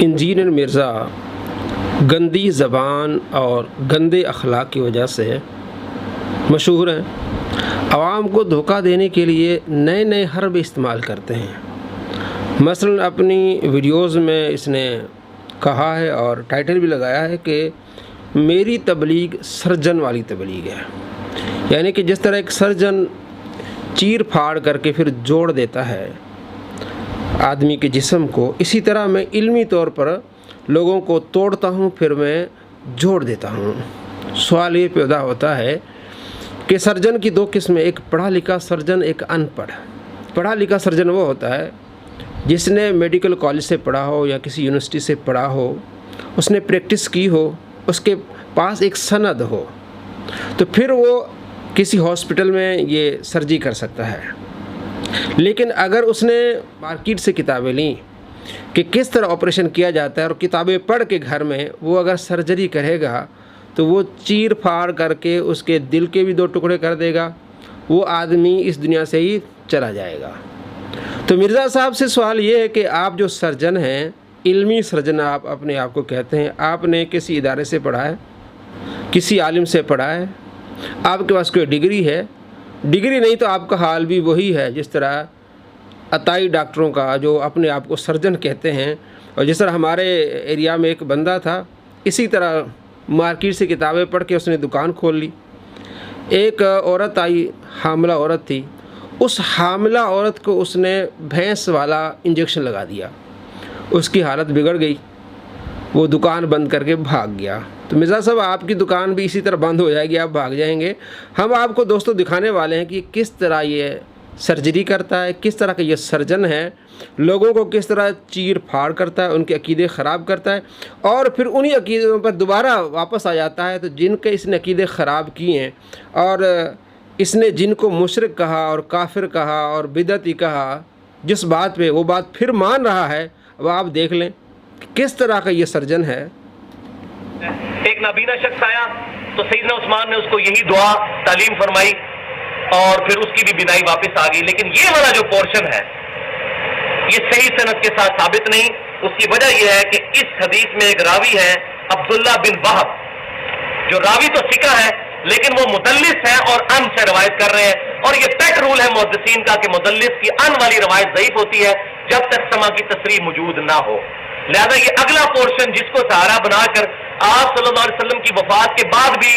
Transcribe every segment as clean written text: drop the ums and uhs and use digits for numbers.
Engineer Mirza گندی زبان اور گندے اخلاق کی وجہ سے مشہور ہیں۔ عوام کو دھوکہ دینے کے لیے نئے نئے حرب استعمال کرتے ہیں۔ مثلاً اپنی ویڈیوز میں اس نے کہا ہے اور ٹائٹل بھی لگایا ہے کہ میری تبلیغ سرجن والی تبلیغ ہے، یعنی کہ جس طرح ایک سرجن چیر پھاڑ کر کے پھر جوڑ دیتا ہے آدمی کے جسم کو، اسی طرح میں علمی طور پر لوگوں کو توڑتا ہوں پھر میں جوڑ دیتا ہوں۔ سوال یہ پیدا ہوتا ہے کہ سرجن کی دو قسمیں، ایک پڑھا لکھا سرجن، ایک ان پڑھ۔ پڑھا لکھا سرجن وہ ہوتا ہے جس نے میڈیکل کالج سے پڑھا ہو یا کسی یونیورسٹی سے پڑھا ہو، اس نے پریکٹس کی ہو، اس کے پاس ایک سند ہو، تو پھر وہ کسی ہاسپٹل میں یہ سرجری کر سکتا ہے۔ لیکن اگر اس نے مارکیٹ سے کتابیں لیں کہ کس طرح آپریشن کیا جاتا ہے اور کتابیں پڑھ کے گھر میں وہ اگر سرجری کرے گا تو وہ چیر پھاڑ کر کے اس کے دل کے بھی دو ٹکڑے کر دے گا، وہ آدمی اس دنیا سے ہی چلا جائے گا۔ تو مرزا صاحب سے سوال یہ ہے کہ آپ جو سرجن ہیں، علمی سرجن آپ اپنے آپ کو کہتے ہیں، آپ نے کسی ادارے سے پڑھا ہے، کسی عالم سے پڑھا ہے، آپ کے پاس کوئی ڈگری ہے؟ ڈگری نہیں تو آپ کا حال بھی وہی ہے جس طرح عطائی ڈاکٹروں کا جو اپنے آپ کو سرجن کہتے ہیں، اور جس طرح ہمارے ایریا میں ایک بندہ تھا، اسی طرح مارکیٹ سے کتابیں پڑھ کے اس نے دکان کھول لی۔ ایک عورت آئی، حاملہ عورت تھی، اس حاملہ عورت کو اس نے بھینس والا انجیکشن لگا دیا، اس کی حالت بگڑ گئی، وہ دکان بند کر کے بھاگ گیا۔ تو مرزا صاحب آپ کی دکان بھی اسی طرح بند ہو جائے گی، آپ بھاگ جائیں گے۔ ہم آپ کو دوستوں دکھانے والے ہیں کہ کس طرح یہ سرجری کرتا ہے، کس طرح کا یہ سرجن ہے، لوگوں کو کس طرح چیر پھاڑ کرتا ہے، ان کے عقیدے خراب کرتا ہے، اور پھر انہی عقیدوں پر دوبارہ واپس آ جاتا ہے۔ تو جن کے اس نے عقیدے خراب کیے ہیں اور اس نے جن کو مشرک کہا اور کافر کہا اور بدعتی کہا، جس بات پہ وہ بات پھر مان رہا ہے، اب آپ دیکھ لیں کہ کس طرح کا یہ سرجن ہے۔ ایک نابینا شخص آیا تو سیدنا عثمان نے اس کو یہی دعا تعلیم فرمائی اور پھر اس کی بھی بینائی واپس آ گئی۔ لیکن یہ والا جو پورشن ہے یہ صحیح سند کے ساتھ ثابت نہیں۔ اس کی وجہ یہ ہے کہ اس حدیث میں ایک راوی ہے عبداللہ بن وہب، جو راوی تو ثقہ ہے لیکن وہ مدلس ہے اور ان سے روایت کر رہے ہیں، اور یہ پیٹ رول ہے محدثین کا کہ مدلس کی ان والی روایت ضعیف ہوتی ہے جب تک سما کی تصریح موجود نہ ہو۔ لہذا یہ اگلا پورشن جس کو سہارا بنا کر آپ صلی اللہ علیہ وسلم کی وفات کے بعد بھی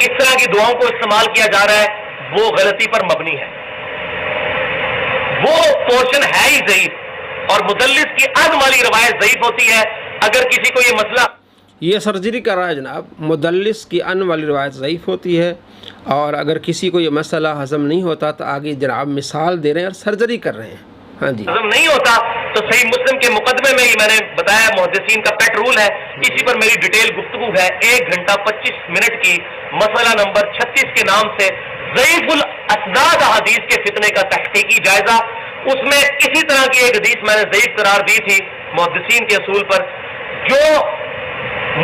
اس طرح کی دعاؤں کو استعمال کیا جا رہا ہے، وہ غلطی پر مبنی ہے، وہ پورشن ہے ہی ضعیف، اور مدلس کی ان والی روایت ضعیف ہوتی ہے۔ اگر کسی کو یہ مسئلہ یہ سرجری کر رہا ہے جناب، مدلس کی ان والی روایت ضعیف ہوتی ہے، اور اگر کسی کو یہ مسئلہ ہضم نہیں ہوتا تو آگے جناب مثال دے رہے ہیں اور سرجری کر رہے ہیں۔ ہاں جی، ہضم نہیں ہوتا تو صحیح مسلم کے مقدمے میں ہی میں نے بتایا محدثین کا پیٹ رول ہے، اسی پر میری ڈیٹیل گفتگو ہے 1 گھنٹہ 25 منٹ کی، مسئلہ نمبر 36 کے نام سے ضعیف الاسناد احادیث کے فتنے کا تحقیقی جائزہ۔ اس میں اسی طرح کی ایک حدیث میں نے ضعیف قرار دی تھی محدثین کے اصول پر، جو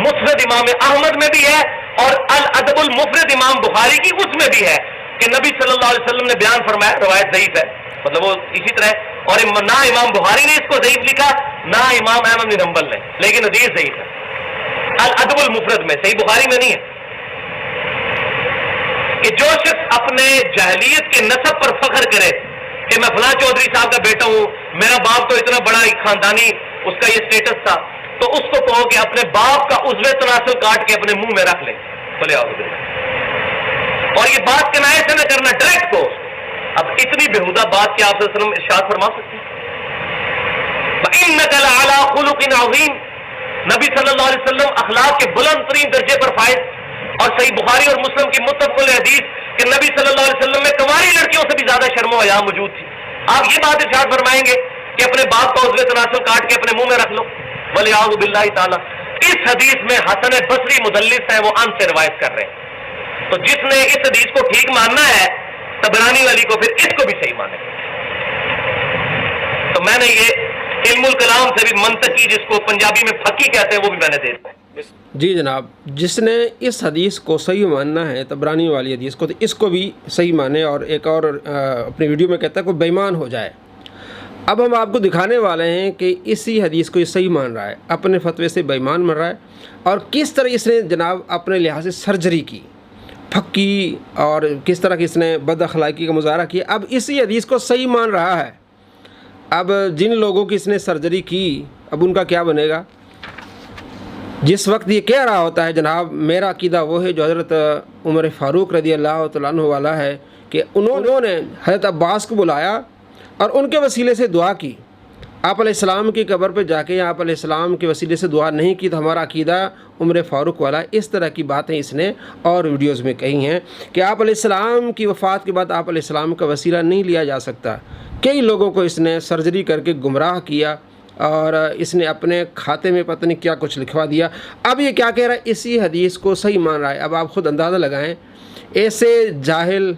مسند امام احمد میں بھی ہے اور الادب المفرد امام بخاری کی اس میں بھی ہے کہ نبی صلی اللہ علیہ وسلم نے بیان فرمایا، روایت ضعیف ہے، مطلب وہ اسی طرح ہے، اور نہ امام بخاری نے اس کو ضعیف لکھا نہ امام احمد بن حنبل نے، لیکن حدیث ضعیف ہے الادب المفرد میں، صحیح بخاری میں نہیں ہے۔ کہ جو شخص اپنے جاہلیت کے نسب پر فخر کرے کہ میں فلاں چودھری صاحب کا بیٹا ہوں، میرا باپ تو اتنا بڑا خاندانی اس کا یہ سٹیٹس تھا، تو اس کو کہو کہ اپنے باپ کا عضو تناسل کاٹ کے اپنے منہ میں رکھ لے، بولے اعوذ باللہ، اور یہ بات کنایے سے نہ کرنا، ڈائریکٹ کو۔ اب اتنی بےہودہ بات کیا آپ صلی اللہ علیہ وسلم ارشاد فرما سکتے ہیں؟ وَإِنَّكَ لَعَلَىٰ خُلُقٍ عَظِيمٍ، نبی صلی اللہ علیہ وسلم اخلاق کے بلند ترین درجے پر فائز، اور صحیح بخاری اور مسلم کی متفق حدیث کہ نبی صلی اللہ علیہ وسلم میں کنواری لڑکیوں سے بھی زیادہ شرم و حیا موجود تھی۔ آپ یہ بات ارشاد فرمائیں گے کہ اپنے باپ کا عضو تناسل کاٹ کے اپنے منہ میں رکھ لو، وَلِيَعُوذُ بِاللَّهِ تعالیٰ۔ اس حدیث میں حسن بصری مدلس ہیں، وہ ان سے روایت کر رہے ہیں، تو جس نے اس حدیث کو ٹھیک ماننا ہے طبرانی والی کو، پھر اس کو بھی صحیح مانے۔ تو میں نے یہ علم الکلام سے بھی منطقی، جس کو پنجابی میں پھکی کہتے ہیں، وہ بھی میں نے دے دیا۔ جی جناب، جس نے اس حدیث کو صحیح ماننا ہے، طبرانی والی حدیث کو، تو اس کو بھی صحیح مانے، اور ایک اور اپنی ویڈیو میں کہتا ہے کوئی بے ایمان ہو جائے اب ہم آپ کو دکھانے والے ہیں کہ اسی حدیث کو یہ صحیح مان رہا ہے، اپنے فتوے سے بے ایمان مان رہا ہے، اور کس طرح اس نے جناب اپنے لحاظ سے سرجری کی، پھکی، اور کس طرح کی اس نے بد اخلاقی کا مظاہرہ کیا۔ اب اسی حدیث کو صحیح مان رہا ہے۔ اب جن لوگوں کی اس نے سرجری کی، اب ان کا کیا بنے گا؟ جس وقت یہ کہہ رہا ہوتا ہے جناب میرا عقیدہ وہ ہے جو حضرت عمر فاروق رضی اللہ تعالیٰ عنہ والا ہے، کہ انہوں نے حضرت عباس کو بلایا اور ان کے وسیلے سے دعا کی، آپ علیہ السلام کی قبر پہ جا کے آپ علیہ السلام کے وسیلے سے دعا نہیں کی تو ہمارا عقیدہ عمر فاروق والا ہے۔ اس طرح کی باتیں اس نے اور ویڈیوز میں کہی ہیں کہ آپ علیہ السلام کی وفات کے بعد آپ علیہ السلام کا وسیلہ نہیں لیا جا سکتا۔ کئی لوگوں کو اس نے سرجری کر کے گمراہ کیا، اور اس نے اپنے کھاتے میں پتہ نہیں کیا کچھ لکھوا دیا۔ اب یہ کیا کہہ رہا ہے؟ اسی حدیث کو صحیح مان رہا ہے۔ اب آپ خود اندازہ لگائیں، ایسے جاہل،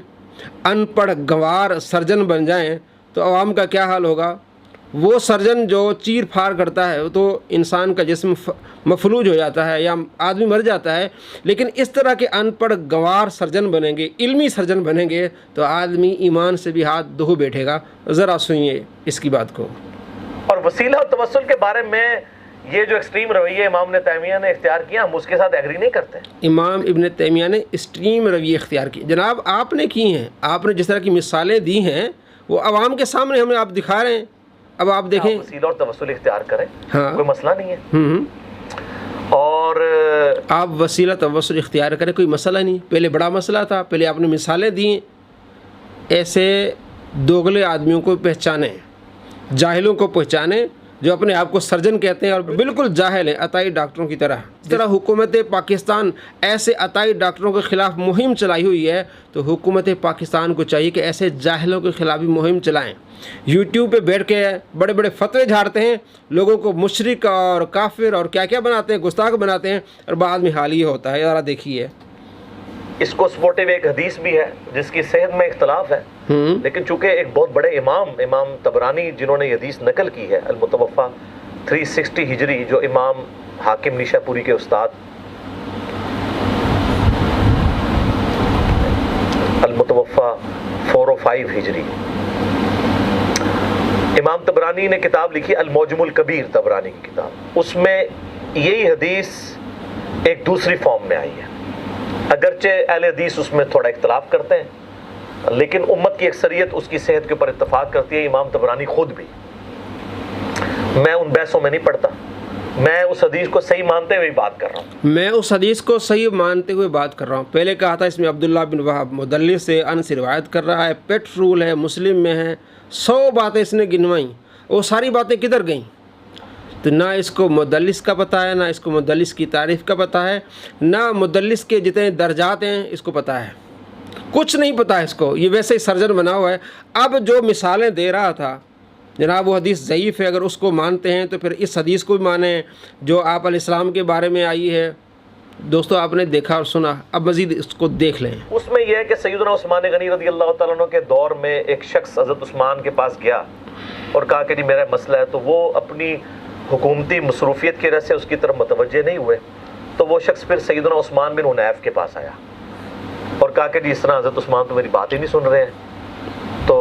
ان پڑھ، گنوار سرجن بن جائیں تو عوام کا کیا حال ہوگا؟ وہ سرجن جو چیر پھاڑ کرتا ہے وہ تو انسان کا جسم مفلوج ہو جاتا ہے یا آدمی مر جاتا ہے، لیکن اس طرح کے ان پڑھ گنوار سرجن بنیں گے، علمی سرجن بنیں گے تو آدمی ایمان سے بھی ہاتھ دھو بیٹھے گا۔ ذرا سنیے اس کی بات کو۔ اور وسیلہ اور توسل کے بارے میں یہ جو ایکسٹریم رویہ امام ابن تیمیہ نے اختیار کیا، ہم اس کے ساتھ ایگری نہیں کرتے۔ امام ابن تیمیہ نے ایکسٹریم رویے اختیار کی، جناب آپ نے کی ہیں، آپ نے جس طرح کی مثالیں دی ہیں وہ عوام کے سامنے ہمیں آپ دکھا رہے ہیں۔ اب آپ دیکھیں، وسیلہ اور توسل اختیار کریں، ہاں، کوئی مسئلہ نہیں ہے۔ اور آپ وسیلہ توسل اختیار کریں، کوئی مسئلہ نہیں۔ پہلے بڑا مسئلہ تھا، پہلے آپ نے مثالیں دیں۔ ایسے دوگلے آدمیوں کو پہچانیں، جاہلوں کو پہچانیں جو اپنے آپ کو سرجن کہتے ہیں اور بالکل جاہل ہیں، عطائی ڈاکٹروں کی طرح۔ اس طرح حکومت پاکستان ایسے عطائی ڈاکٹروں کے خلاف مہم چلائی ہوئی ہے تو حکومت پاکستان کو چاہیے کہ ایسے جاہلوں کے خلاف بھی مہم چلائیں۔ یوٹیوب پہ بیٹھ کے بڑے بڑے فتوے جھاڑتے ہیں، لوگوں کو مشرک اور کافر اور کیا کیا بناتے ہیں، گستاخ بناتے ہیں، اور بعد میں حال یہ ہوتا ہے۔ ذرا دیکھیے، اس کو سپورٹیو ایک حدیث بھی ہے جس کی صحت میں اختلاف ہے، لیکن چونکہ ایک بہت بڑے امام طبرانی جنہوں نے یہ حدیث نقل کی ہے، المتوفا 360 ہجری، جو امام حاکم نیشا پوری کے استاد، المتوفا 405 ہجری، امام طبرانی نے کتاب لکھی المعجم الکبیر، طبرانی کی کتاب، اس میں یہی حدیث ایک دوسری فارم میں آئی ہے۔ اگرچہ اہل حدیث اس میں تھوڑا اختلاف کرتے ہیں، لیکن امت کی اکثریت اس کی صحت کے اوپر اتفاق کرتی ہے، امام طبرانی خود بھی۔ میں ان بحثوں میں نہیں پڑتا، میں اس حدیث کو صحیح مانتے ہوئے بات کر رہا ہوں۔ میں اس حدیث کو صحیح مانتے ہوئے بات کر رہا ہوں۔ پہلے کہا تھا اس میں عبداللہ بن وہب مدلس سے ان سے روایت کر رہا ہے، پیٹ رول ہے، مسلم میں ہے، 100 باتیں اس نے گنوائیں، وہ ساری باتیں کدھر گئیں؟ تو نہ اس کو مدلس کا پتہ ہے، نہ اس کو مدلس کی تعریف کا پتہ ہے، نہ مدلس کے جتنے درجات ہیں اس کو پتہ ہے، کچھ نہیں پتہ ہے اس کو۔ یہ ویسے ہی سرجن بنا ہوا ہے۔ اب جو مثالیں دے رہا تھا جناب وہ حدیث ضعیف ہے، اگر اس کو مانتے ہیں تو پھر اس حدیث کو بھی مانیں جو آپ علیہ السلام کے بارے میں آئی ہے۔ دوستو آپ نے دیکھا اور سنا، اب مزید اس کو دیکھ لیں۔ اس میں یہ ہے کہ سیدنا عثمان غنی رضی اللہ تعالیٰ عنہ کے دور میں ایک شخص حضرت عثمان کے پاس گیا اور کہا کہ جی میرا مسئلہ ہے، تو وہ اپنی حکومتی مصروفیت کی وجہ سے اس کی طرف متوجہ نہیں ہوئے، تو وہ شخص پھر سیدنا عثمان بن حنیف کے پاس آیا اور کہا کہ جی اس طرح حضرت عثمان تو میری بات ہی نہیں سن رہے ہیں۔ تو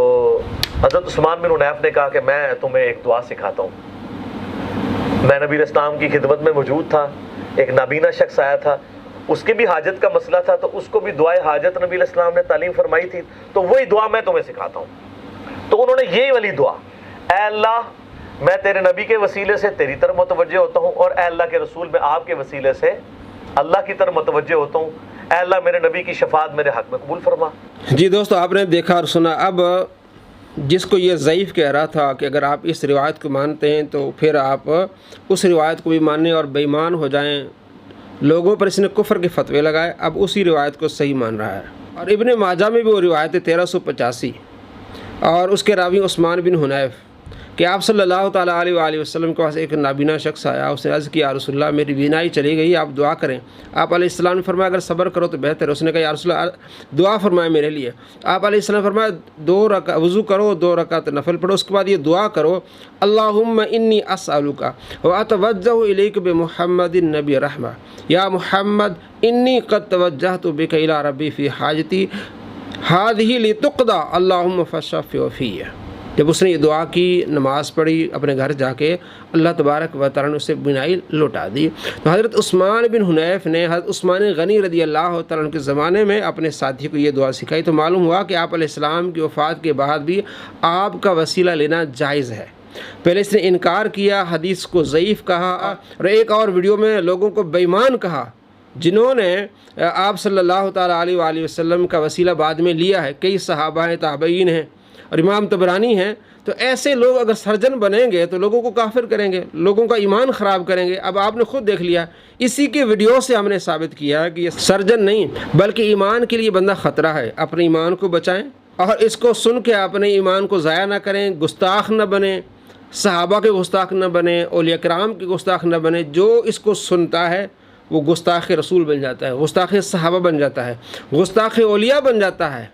حضرت عثمان بن حنیف نے کہا کہ میں تمہیں ایک دعا سکھاتا ہوں۔ میں نبی اسلام کی خدمت میں موجود تھا، ایک نابینا شخص آیا تھا، اس کی بھی حاجت کا مسئلہ تھا، تو اس کو بھی دعائے حاجت نبی اسلام نے تعلیم فرمائی تھی، تو وہی دعا میں تمہیں سکھاتا ہوں۔ تو انہوں نے یہی والی دعا، اے اللہ میں تیرے نبی کے وسیلے سے تیری طرف متوجہ ہوتا ہوں، اور اے اللہ کے رسول میں آپ کے وسیلے سے اللہ کی طرف متوجہ ہوتا ہوں، اے اللہ میرے نبی کی شفاعت میرے حق میں قبول فرما۔ جی دوستو آپ نے دیکھا اور سنا۔ اب جس کو یہ ضعیف کہہ رہا تھا کہ اگر آپ اس روایت کو مانتے ہیں تو پھر آپ اس روایت کو بھی مانیں اور بے ایمان ہو جائیں، لوگوں پر اس نے کفر کے فتوے لگائے، اب اسی روایت کو صحیح مان رہا ہے۔ اور ابن ماجہ میں بھی وہ روایت ہے 1385، اور اس کے راوی عثمان بن حنیف، کہ آپ صلی اللہ تعالیٰ علیہ وآلہ وسلم کے پاس ایک نابینا شخص آیا، اس نے عرض کیا یا رسول اللہ میری بینائی چلی گئی، آپ دعا کریں۔ آپ علیہ السلام نے فرمایا اگر صبر کرو تو بہتر ہے۔ اس نے کہا یا رسول اللہ دعا فرمائے میرے لیے۔ آپ علیہ السلام فرمایا 2 رکعت وضو کرو، 2 رکعت نفل پڑھو، اس کے بعد یہ دعا کرو اللہم انی اسألک واتوجہ الیک بمحمد النبی رحمہ، یا محمد انی قد توجہت بک الی ربی فی حاجتی ہذہ لتقضی اللہم فاشفع فیہ۔ جب اس نے یہ دعا کی، نماز پڑھی، اپنے گھر جا کے اللہ تبارک و تعالیٰ نے اسے بینائی لوٹا دی۔ تو حضرت عثمان بن حنیف نے حضرت عثمان غنی رضی اللہ تعالیٰ عنہ کے زمانے میں اپنے ساتھی کو یہ دعا سکھائی، تو معلوم ہوا کہ آپ علیہ السلام کی وفات کے بعد بھی آپ کا وسیلہ لینا جائز ہے۔ پہلے اس نے انکار کیا، حدیث کو ضعیف کہا، اور ایک اور ویڈیو میں لوگوں کو بے ایمان کہا جنہوں نے آپ صلی اللہ تعالیٰ علیہ وآلہ وسلم کا وسیلہ بعد میں لیا ہے۔ کئی صحابہ ہیں، تابعین ہیں اور امام طبرانی ہیں۔ تو ایسے لوگ اگر سرجن بنیں گے تو لوگوں کو کافر کریں گے، لوگوں کا ایمان خراب کریں گے۔ اب آپ نے خود دیکھ لیا، اسی کے ویڈیو سے ہم نے ثابت کیا کہ یہ سرجن نہیں بلکہ ایمان کے لیے بندہ خطرہ ہے۔ اپنے ایمان کو بچائیں اور اس کو سن کے اپنے ایمان کو ضائع نہ کریں، گستاخ نہ بنیں، صحابہ کے گستاخ نہ بنیں، اولیاء کرام کے گستاخ نہ بنیں۔ جو اس کو سنتا ہے وہ گستاخ رسول بن جاتا ہے، گستاخ صحابہ بن جاتا ہے، گستاخ اولیاء بن جاتا ہے،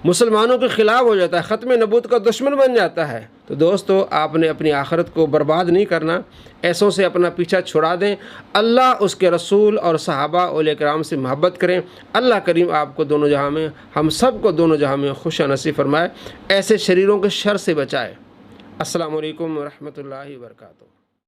مسلمانوں کے خلاف ہو جاتا ہے، ختم نبوت کا دشمن بن جاتا ہے۔ تو دوستو، آپ نے اپنی آخرت کو برباد نہیں کرنا، ایسوں سے اپنا پیچھا چھڑا دیں۔ اللہ، اس کے رسول اور صحابہ اولیاء کرام سے محبت کریں۔ اللہ کریم آپ کو دونوں جہاں میں، ہم سب کو دونوں جہاں میں خوش نصیب فرمائے، ایسے شریروں کے شر سے بچائے۔ السلام علیکم ورحمۃ اللہ وبرکاتہ۔